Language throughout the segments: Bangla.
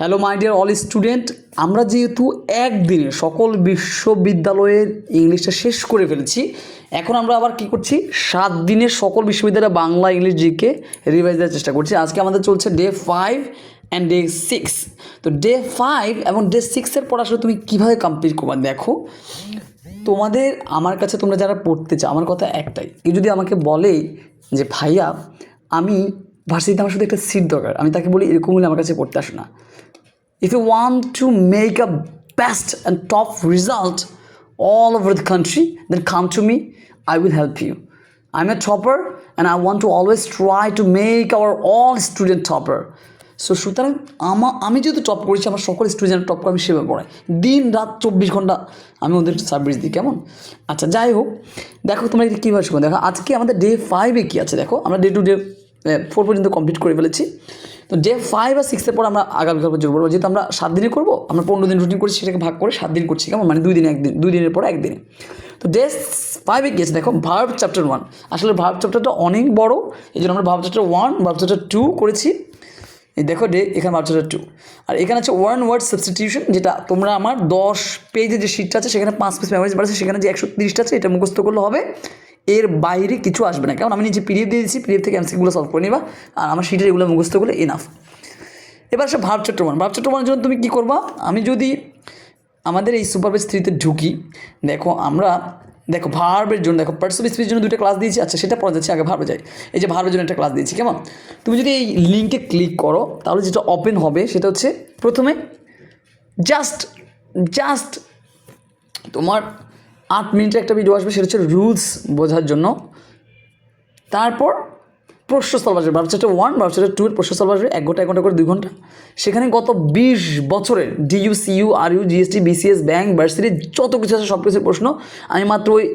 Hello my dear all student, আমরা যেহেতু একদিনে সকল বিশ্ববিদ্যালয়ের ইংলিশটা শেষ করে ফেলেছি, এখন আমরা আবার কি করছি, 7 দিনের সকল বিশ্ববিদ্যালয়ে বাংলা ইংলিশ জিকে রিভাইজ দেওয়ার চেষ্টা করছি। আজকে আমাদের চলছে ডে 5 অ্যান্ড ডে 6। তো ডে 5 এবং ডে 6-এর পর আসলে তুমি কীভাবে কমপ্লিট করবা দেখো। তোমাদের আমার কাছে তোমরা যারা পড়তে চাও, আমার কথা একটাই, কেউ যদি আমাকে বলে যে ভাইয়া আমি ভার্সিটিতে আমার শুধু একটা সিট দরকার, আমি তাকে বলি এরকম হলে আমার কাছে পড়তে আসো না। If you want to make a best and top result all over the country, then come to me. I will help you. I'm a topper and I want to always try to make our all student topper. So সুতরাং আমি যেহেতু টপ করেছি, আমার সকল স্টুডেন্ট টপ করে আমি সেভাবে পড়াই, দিন রাত 24 ঘন্টা আমি ওদের সার্ভিস দিই। কেমন? আচ্ছা, যাই হোক, দেখো তোমরা এটা কীভাবে শিখো। দেখো আজকে আমাদের ডে 5-এ কী আছে দেখো, আমরা ডে টু ডে 4 পর্যন্ত কমপ্লিট করে ফেলেছি। তো ডে 5 আর 6-এর পর আমরা আগামীকাল যোগ করবো। যেহেতু আমরা 7 দিনে করবো, আমরা 15 দিন রুটিন করছি, সেটাকে ভাগ করে 7 দিন করছি। কেমন? মানে 2 দিনে 1 দিন, 2 দিনের পর 1 দিনে। তো ডে 5-এ গিয়েছে দেখো ভার্ব চ্যাপ্টার 1। আসলে ভার্ব চ্যাপ্টারটা অনেক বড়, এই জন্য আমরা ভার্ব চ্যাপ্টার 1, ভার্ব চ্যাপ্টার 2 করেছি। এই দেখো এখানে ভার্ব চ্যাপ্টার 2, আর এখানে আছে ওয়ান ওয়ার্ড সাবস্টিটিউশন, যেটা তোমরা আমার 10 পেজে যে শিটটা আছে সেখানে 5 পিস মেমোরিজ বাড়ছে, সেখানে যে 130টা আছে এটা মুখস্থ করলে হবে, এর বাইরে কিছু আসবে না। কারণ আমি নিজে পিডিএফ দিয়ে দিচ্ছি, পিডিএফ থেকে এমসিকিউগুলো সলভ করে নিবা, আর আমার শিটের এগুলো মুখস্থ করলে এনাফ। এবার সে ভার্ব চ্যাপ্টার 1, ভার্ব চ্যাপ্টার 1-এর জন্য তুমি কী করবা, আমি যদি আমাদের এই সুপার পেজ 3-তে ঢুকি, দেখো আমরা দেখো ভার্বের জন্য দেখো পার্টস অফ স্পিচের জন্য 2টা ক্লাস দিয়েছি। আচ্ছা, সেটা পড়া যাচ্ছে, আগে ভার্বে যাই। এই যে ভার্বের জন্য একটা ক্লাস দিয়েছি। কেমন? তুমি যদি এই লিঙ্কে ক্লিক করো তাহলে যেটা ওপেন হবে সেটা হচ্ছে প্রথমে জাস্ট তোমার 8 মিনিটের একটা ভিডিও আসবে, সেটা হচ্ছে রুলস বোঝার জন্য। তারপর প্রশ্ন সলভ আসবে, ভার্ব চ্যাপ্টার 1, ভার্ব চ্যাপ্টার 2-এর প্রশ্ন সলভ আসবে 1 ঘন্টা 1 ঘন্টা করে 2 ঘন্টা। সেখানে গত 20 বছরের DU, CU, RU, GST, BCS, bank, varsity যত কিছু আছে সব কিছুর প্রশ্ন আমি মাত্র ওই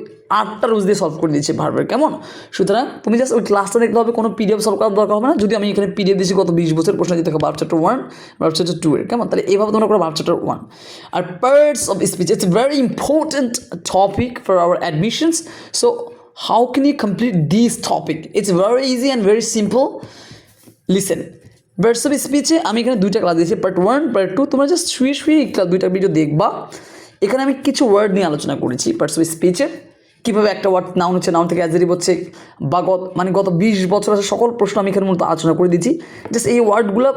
8টা রুলস দিয়ে সলভ করে দিচ্ছি ভার্বের। কেমন? সুতরাং তুমি জাস্ট ওই ক্লাসটা দেখতে হবে, কোনো পিডিএফ সলভ করার দরকার হবে না। যদি আমি এখানে পিডিএফ দিচ্ছি গত 20 বছরের প্রশ্ন দিতে হবে ভার্ব চ্যাপ্টার 1, ভার্ব চ্যাপ্টার 2-এর। কেমন? তাহলে এইভাবে তোমরা করো ভার্ব চ্যাপ্টার 1। আর parts of speech, it's very important topic for our admissions. So how can you complete this topic? It's very easy and very simple. Listen, words of speech আমি এখানে 2টা ক্লাস দিয়েছি, পার্ট 1, পার্ট 2। তোমরা জাস্ট শুয়ে 2টা ভিডিও দেখবা। এখানে আমি কিছু ওয়ার্ড নিয়ে আলোচনা করেছি পার্টস অফ স্পিচের, কীভাবে একটা ওয়ার্ড নাউন হচ্ছে, নাউন থেকে অ্যাডজেক্টিভ হচ্ছে, বা গত 20 বছর আছে সকল প্রশ্ন আমি এখানে মূলত আলোচনা করে দিচ্ছি। জাস্ট এই ওয়ার্ডগুলো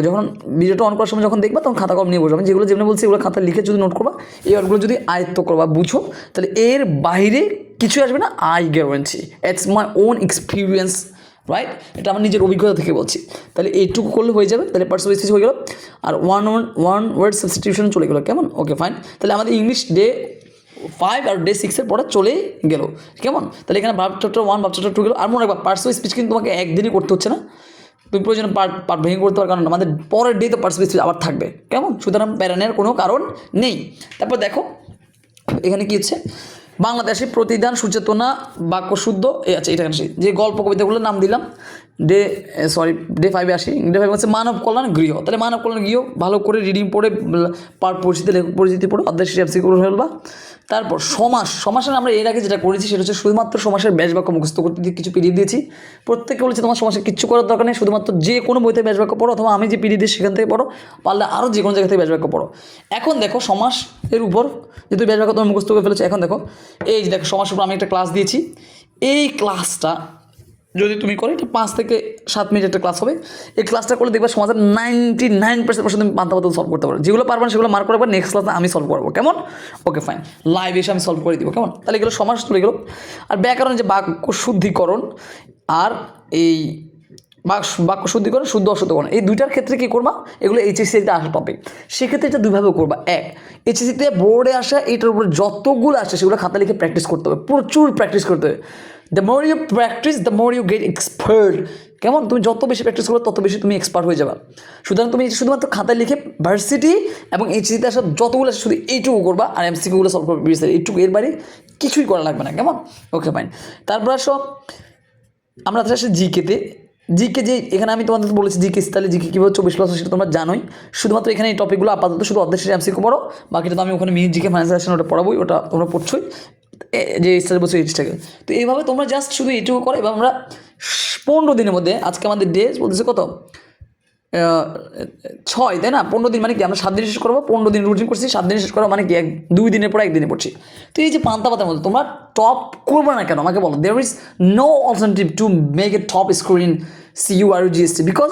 যখন ভিডিওটা অন করার সময় যখন দেখবা তখন খাতা কলম নিয়ে বসবো। আমি যেগুলো যেমনি বলছি এগুলো খাতা লিখে যদি নোট করবা, এই ওয়ার্ডগুলো যদি আয়ত্ত করবা, বুঝো, তাহলে এর বাইরে কিছুই আসবে না। I guarantee, it's my own experience, right? এটা আমার নিজের অভিজ্ঞতা থেকে বলছি। তাহলে এইটুকু করলে হয়ে যাবে। তাহলে পার্টস অফ স্পিচ হয়ে গেল, আর ওয়ান ওয়ার্ড সাবস্টিটিউশন চলে গেলো। কেমন? ওকে, ফাইন। তাহলে আমাদের ইংলিশ ডে 5 আর ডে 6-এর পরে চলে গেল। কেমন? তাহলে এখানে ভার্ব চ্যাপ্টার 1, ভার্ব চ্যাপ্টার 2 গেল। আর মনে রাখবা পার্টস অফ স্পিচ কিন্তু তোমাকে একদিনই করতে হচ্ছে না, তুমি প্রয়োজন পার্ট ভেঙে করতে পারো, কারণ আমাদের পরের ডে তো পার্টস অফ স্পিচ আবার থাকবে। কেমন? সুতরাং প্যারানের কোনো কারণ নেই। তারপর দেখো এখানে কী হচ্ছে, বাংলাদেশে প্রতিদান, সুচেতনা, বাক্য শুদ্ধ, আচ্ছা এটা যে গল্প কবিতাগুলোর নাম দিলাম। ডে 5-এ আসি। ডে 5 হচ্ছে মানব কল্যাণ গৃহ। তাহলে মানব কল্যাণ গৃহ ভালো করে রিডিং পড়ে, পরিচিতি পড়ে অধ্যায় শেষে এমসিকিউ ফেলবা। তারপর সমাসের আমরা এর আগে যেটা করেছি সেটা হচ্ছে শুধুমাত্র সমাসের ব্যাস বাক্য মুখস্থ করতে দিয়ে কিছু পিডিএফ দিয়েছি। প্রত্যেকে বলেছে তোমার সমাসের কিচ্ছু করার দরকার নেই, শুধুমাত্র যে কোনো বইতে ব্যাস বাক্য পড়ো, অথবা আমি যে পিডিএফ দিই সেখান থেকে পড়ো, পারলে আরও যে কোনো জায়গা থেকে ব্যাস বাক্য পড়ো। এখন দেখো সমাসের উপর যেহেতু ব্যাস বাক্য তোমার মুখস্থ করে ফেলেছো, এখন দেখো এই যে দেখো সমাসের উপর আমি একটা ক্লাস দিয়েছি। এই ক্লাসটা যদি তুমি করো, এটা 5 থেকে 7 মিনিট একটা ক্লাস হবে। এই ক্লাসটা করলে দেখবে সমাজের 99% প্রশ্ন তুমি পান্তা সলভ করতে পারো। যেগুলো পারবে না সেগুলো মার্ক করে নেক্সট ক্লাসে আমি সলভ করবো। কেমন? ওকে, ফাইন। লাইভ এসে আমি সলভ করে দিব। কেমন? তাহলে এগুলো সমাস চলে গেলো। আর ব্যাকরণের যে বাক্য শুদ্ধিকরণ আর এই বাক্য শুদ্ধিকরণ, শুদ্ধ অশুদ্ধকরণ, এই 2টার ক্ষেত্রে কী করবা, এগুলো এইচএসসিতে আসা টপিক। সেক্ষেত্রে এটা 2ভাবে করবা। এইচএসসিতে বোর্ডে আসা এইটার উপরে যতগুলো আসে সেগুলো খাতা লিখে প্র্যাকটিস করতে হবে, প্রচুর প্র্যাকটিস করতে হবে। The more you practice the more you get expert. কেমন? তুমি যত বেশি প্র্যাকটিস করবে তত বেশি তুমি এক্সপার্ট হয়ে যাবে। সুতরাং তুমি শুধুমাত্র খাতায় লিখে ভার্সিটি এবং এইচএসসিতে আসা যতগুলো আসে শুধু এইটুকু করবা, আর এমসিকিউগুলো সলভ করবে এইটুকু, এর বাইরে কিছুই করা লাগবে না। কেমন? ওকে, ফাইন। তারপর আসো আমরা আসি জিকেতে। জিকে যে এখানে আমি তোমাদের বলেছি জিকে, তাহলে জিকে কীভাবে 24+ সেটা তোমরা জানোই। শুধুমাত্র এখানে এই টপিকগুলো আপাতত শুধু অর্ধেক শেষে এমসিকিউ পড়ো, বাকিটা তো আমি ওখানে মিনি জিকে ফাইন্যান্স ওটা পড়াবোই, ওটা তোমরা পড়ছোই যে স্টার বলছো এইটাকে। তো এইভাবে তোমরা জাস্ট শুধু এইটুকু করো। এবং আমরা 15 দিনের মধ্যে, আজকে আমাদের ডে বলতেছে কত, 6, তাই না? 15 দিন মানে কি, আমরা 7 দিন শেষ করবো, 15 দিন রুটিন করছি, 7 দিন শেষ করবো মানে কি 2 দিনের পর 1 দিনে পড়ছি। তো এই যে পান্তা পাতার মধ্যে তোমরা টপ করবে না কেন আমাকে বলো? There is no alternative to make a top score in CURUGST, because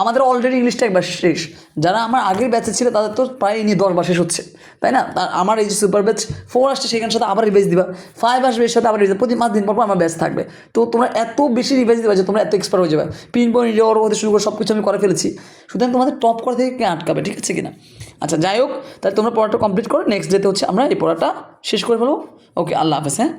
আমাদের অলরেডি ইংলিশটা একবার শেষ। যারা আমার আগের ব্যাচে ছিল তাদের তো প্রায় নিয়ে 10 বার শেষ হচ্ছে, তাই না? আমার এই যে সুপার ব্যাচ 4 আসছে, সেখানের সাথে আবার রিভাইজ দিবা, 5 আসবে, এর সাথে আবার রিভাইজ, প্রতি 5 দিন পর আমার ব্যাচ থাকবে। তো তোমরা এত বেশি রিভাইজ দিবা যে তোমরা এত এক্সপার্ট হয়ে যাবে। পিন পয়েন্ট রিওর হতে শুরু করে সব কিছু আমি করে ফেলেছি, সুতরাং তোমাদের টপ করা থেকে কে আটকাবে? ঠিক আছে কিনা? আচ্ছা, যাই হোক, তাহলে তোমরা পড়াটা কমপ্লিট করো, নেক্সট ডেতে হচ্ছে আমরা এই পড়াটা শেষ করে ফেলবো। ওকে, আল্লাহ হাফেজ। হ্যাঁ।